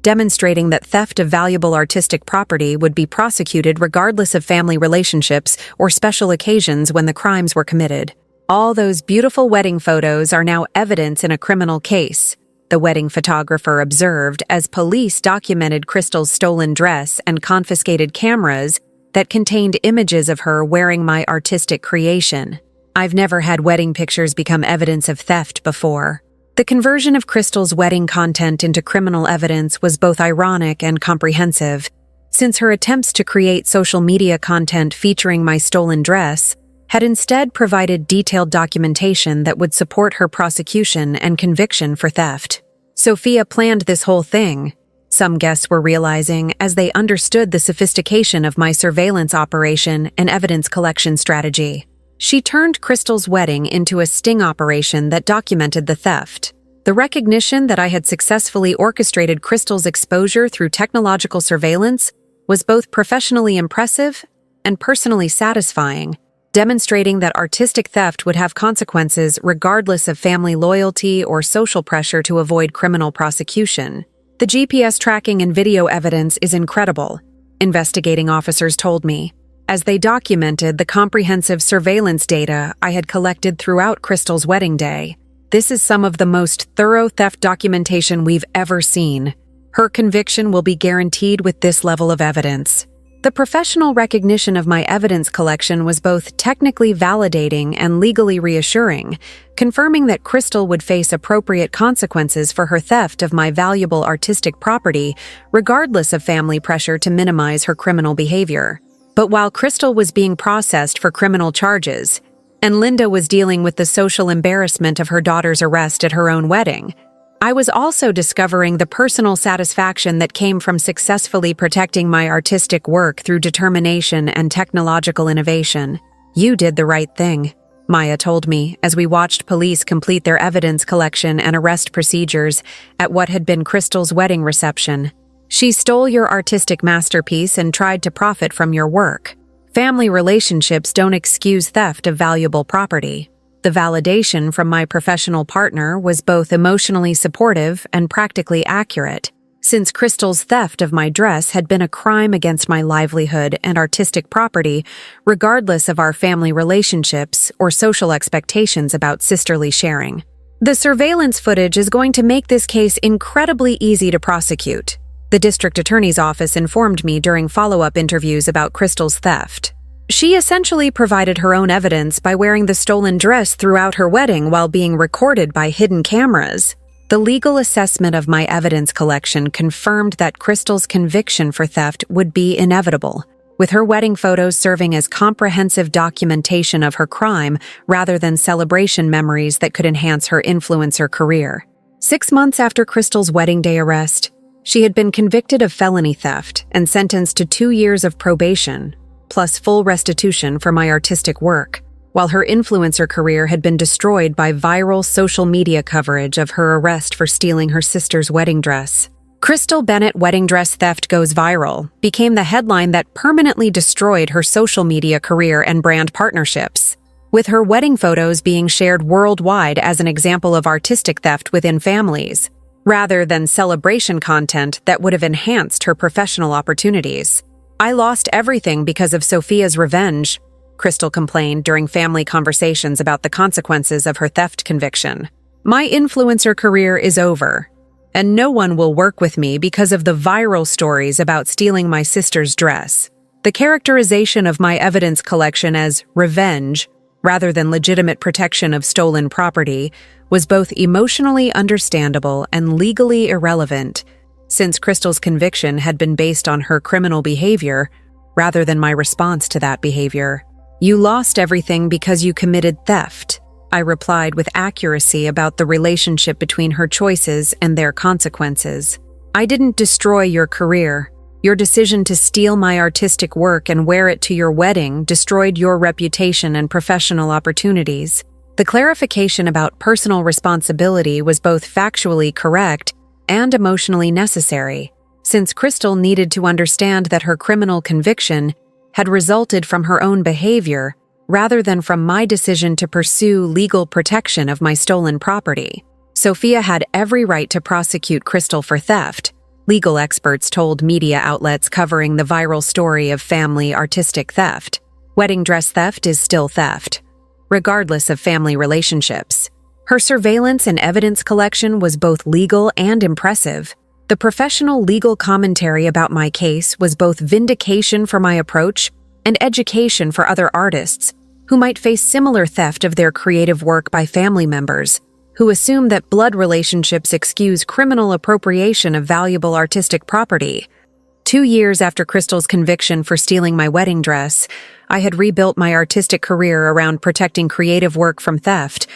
demonstrating that theft of valuable artistic property would be prosecuted regardless of family relationships or special occasions when the crimes were committed. "All those beautiful wedding photos are now evidence in a criminal case," the wedding photographer observed as police documented Crystal's stolen dress and confiscated cameras that contained images of her wearing my artistic creation. "I've never had wedding pictures become evidence of theft before." The conversion of Crystal's wedding content into criminal evidence was both ironic and comprehensive, since her attempts to create social media content featuring my stolen dress had instead provided detailed documentation that would support her prosecution and conviction for theft. Sophia planned this whole thing, some guests were realizing as they understood the sophistication of my surveillance operation and evidence collection strategy. She turned Crystal's wedding into a sting operation that documented the theft. The recognition that I had successfully orchestrated Crystal's exposure through technological surveillance was both professionally impressive and personally satisfying, demonstrating that artistic theft would have consequences regardless of family loyalty or social pressure to avoid criminal prosecution. "The GPS tracking and video evidence is incredible," investigating officers told me, as they documented the comprehensive surveillance data I had collected throughout Crystal's wedding day. This is some of the most thorough theft documentation we've ever seen. Her conviction will be guaranteed with this level of evidence. The professional recognition of my evidence collection was both technically validating and legally reassuring, confirming that Crystal would face appropriate consequences for her theft of my valuable artistic property, regardless of family pressure to minimize her criminal behavior. But while Crystal was being processed for criminal charges, and Linda was dealing with the social embarrassment of her daughter's arrest at her own wedding, I was also discovering the personal satisfaction that came from successfully protecting my artistic work through determination and technological innovation. "You did the right thing," Maya told me as we watched police complete their evidence collection and arrest procedures at what had been Crystal's wedding reception. "She stole your artistic masterpiece and tried to profit from your work. Family relationships don't excuse theft of valuable property." The validation from my professional partner was both emotionally supportive and practically accurate, since Crystal's theft of my dress had been a crime against my livelihood and artistic property, regardless of our family relationships or social expectations about sisterly sharing. The surveillance footage is going to make this case incredibly easy to prosecute, the district attorney's office informed me during follow-up interviews about Crystal's theft. She essentially provided her own evidence by wearing the stolen dress throughout her wedding while being recorded by hidden cameras. The legal assessment of my evidence collection confirmed that Crystal's conviction for theft would be inevitable, with her wedding photos serving as comprehensive documentation of her crime rather than celebration memories that could enhance her influencer career. 6 months after Crystal's wedding day arrest, she had been convicted of felony theft and sentenced to 2 years of probation, plus full restitution for my artistic work, while her influencer career had been destroyed by viral social media coverage of her arrest for stealing her sister's wedding dress. "Crystal Bennett wedding dress theft goes viral" became the headline that permanently destroyed her social media career and brand partnerships, with her wedding photos being shared worldwide as an example of artistic theft within families, rather than celebration content that would have enhanced her professional opportunities. "I lost everything because of Sophia's revenge," Crystal complained during family conversations about the consequences of her theft conviction. "My influencer career is over, and no one will work with me because of the viral stories about stealing my sister's dress." The characterization of my evidence collection as revenge, rather than legitimate protection of stolen property, was both emotionally understandable and legally irrelevant, since Crystal's conviction had been based on her criminal behavior rather than my response to that behavior. "You lost everything because you committed theft," I replied with accuracy about the relationship between her choices and their consequences. "I didn't destroy your career. Your decision to steal my artistic work and wear it to your wedding destroyed your reputation and professional opportunities." The clarification about personal responsibility was both factually correct and emotionally necessary, since Crystal needed to understand that her criminal conviction had resulted from her own behavior rather than from my decision to pursue legal protection of my stolen property. Sophia had every right to prosecute Crystal for theft, legal experts told media outlets covering the viral story of family artistic theft. Wedding dress theft is still theft, regardless of family relationships. Her surveillance and evidence collection was both legal and impressive. The professional legal commentary about my case was both vindication for my approach and education for other artists who might face similar theft of their creative work by family members, who assume that blood relationships excuse criminal appropriation of valuable artistic property. 2 years after Crystal's conviction for stealing my wedding dress, I had rebuilt my artistic career around protecting creative work from theft,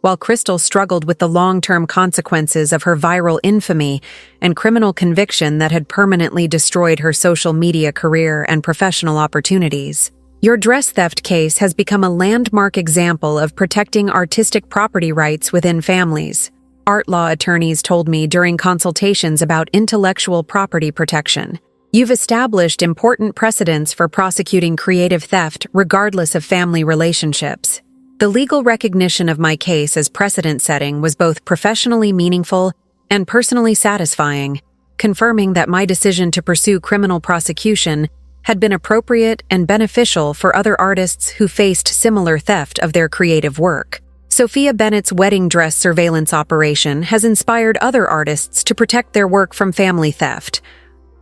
while Crystal struggled with the long-term consequences of her viral infamy and criminal conviction that had permanently destroyed her social media career and professional opportunities. Your dress theft case has become a landmark example of protecting artistic property rights within families, art law attorneys told me during consultations about intellectual property protection. You've established important precedents for prosecuting creative theft regardless of family relationships. The legal recognition of my case as precedent-setting was both professionally meaningful and personally satisfying, confirming that my decision to pursue criminal prosecution had been appropriate and beneficial for other artists who faced similar theft of their creative work. Sophia Bennett's wedding dress surveillance operation has inspired other artists to protect their work from family theft.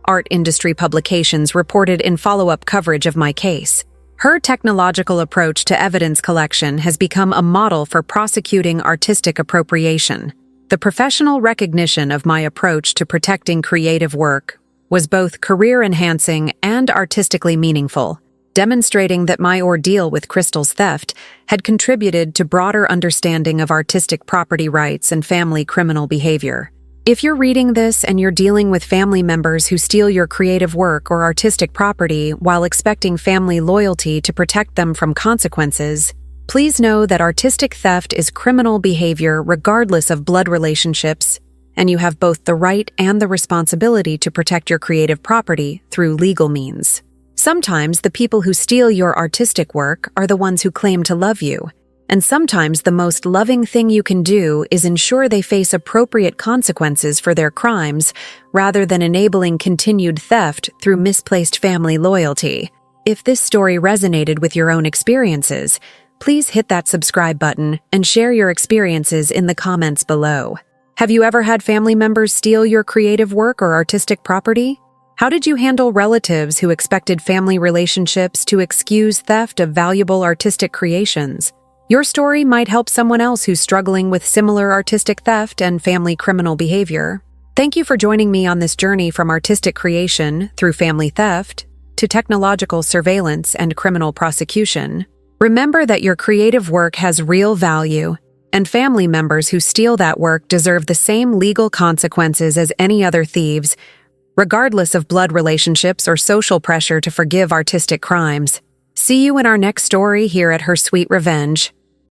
Art industry publications reported in follow-up coverage of my case. Her technological approach to evidence collection has become a model for prosecuting artistic appropriation. The professional recognition of my approach to protecting creative work was both career-enhancing and artistically meaningful, demonstrating that my ordeal with Crystal's theft had contributed to broader understanding of artistic property rights and family criminal behavior. If you're reading this and you're dealing with family members who steal your creative work or artistic property while expecting family loyalty to protect them from consequences, please know that artistic theft is criminal behavior regardless of blood relationships, and you have both the right and the responsibility to protect your creative property through legal means. Sometimes the people who steal your artistic work are the ones who claim to love you, and sometimes the most loving thing you can do is ensure they face appropriate consequences for their crimes rather than enabling continued theft through misplaced family loyalty. If this story resonated with your own experiences, please hit that subscribe button and share your experiences in the comments below. Have you ever had family members steal your creative work or artistic property? How did you handle relatives who expected family relationships to excuse theft of valuable artistic creations? Your story might help someone else who's struggling with similar artistic theft and family criminal behavior. Thank you for joining me on this journey from artistic creation through family theft to technological surveillance and criminal prosecution. Remember that your creative work has real value, and family members who steal that work deserve the same legal consequences as any other thieves, regardless of blood relationships or social pressure to forgive artistic crimes. See you in our next story here at Her Sweet Revenge.